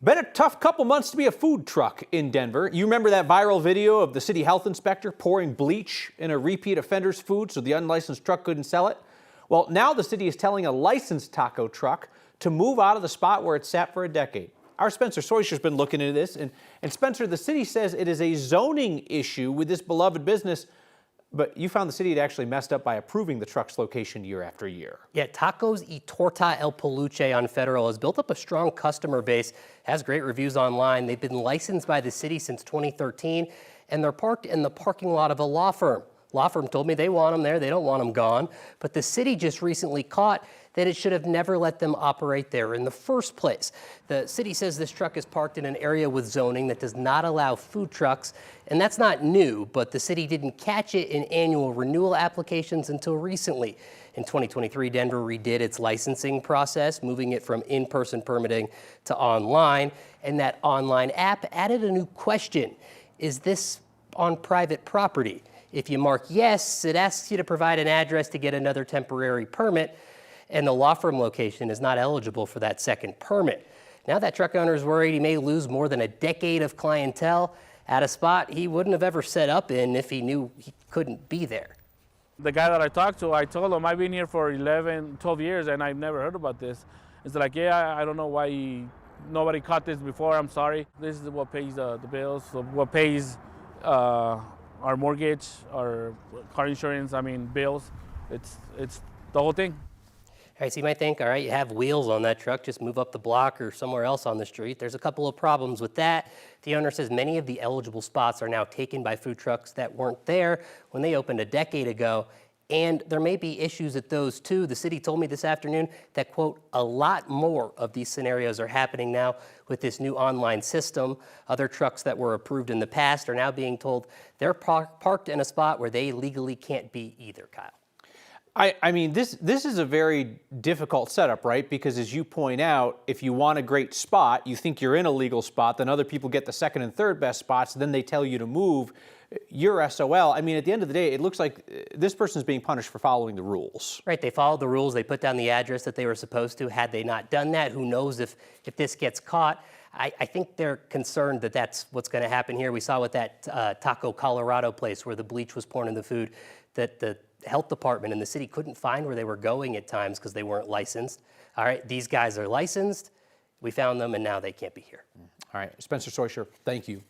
Been a tough couple months to be a food truck in Denver. You remember that viral video of the city health inspector pouring bleach in a repeat offender's food so the unlicensed truck couldn't sell it? Well, now the city is telling a licensed taco truck to move out of the spot where it sat for a decade. Our Spencer Soisher's been looking into this, and Spencer, the city says it is a zoning issue with this beloved business, but you found the city had actually messed up by approving the truck's location year after year. Yeah, Tacos y Torta El Peluche on Federal has built up a strong customer base, has great reviews online. They've been licensed by the city since 2013, and they're parked in the parking lot of a law firm. Law firm told me they want them there, they don't want them gone, but the city just recently caught that it should have never let them operate there in the first place. The city says this truck is parked in an area with zoning that does not allow food trucks, and that's not new, but the city didn't catch it in annual renewal applications until recently. In 2023, Denver redid its licensing process, moving it from in-person permitting to online, and that online app added a new question. Is this on private property? If you mark yes, it asks you to provide an address to get another temporary permit, and the law firm location is not eligible for that second permit. Now that truck owner is worried he may lose more than a decade of clientele at a spot he wouldn't have ever set up in if he knew he couldn't be there. The guy that I talked to, I told him I've been here for 11, 12 years and I've never heard about this. It's like, yeah, I don't know why nobody caught this before, I'm sorry. This is what pays the bills, what pays our mortgage, our car insurance, bills. It's the whole thing. All right, so you might think, all right, you have wheels on that truck, just move up the block or somewhere else on the street. There's a couple of problems with that. The owner says many of the eligible spots are now taken by food trucks that weren't there when they opened a decade ago, and there may be issues at those too. The city told me this afternoon that, quote, a lot more of these scenarios are happening now with this new online system. Other trucks that were approved in the past are now being told they're parked in a spot where they legally can't be either, Kyle. I mean, this is a very difficult setup, right? Because as you point out, if you want a great spot, you think you're in a legal spot, then other people get the second and third best spots, then they tell you to move. You're SOL. I mean, at the end of the day, it looks like this person is being punished for following the rules. Right, they followed the rules. They put down the address that they were supposed to. Had they not done that, who knows if this gets caught. I think they're concerned that that's what's going to happen here. We saw with that Taco Colorado place where the bleach was poured in the food, that the health department and the city couldn't find where they were going at times because they weren't licensed. All right, these guys are licensed. We found them, and now they can't be here. All right, Spencer Soisher, thank you.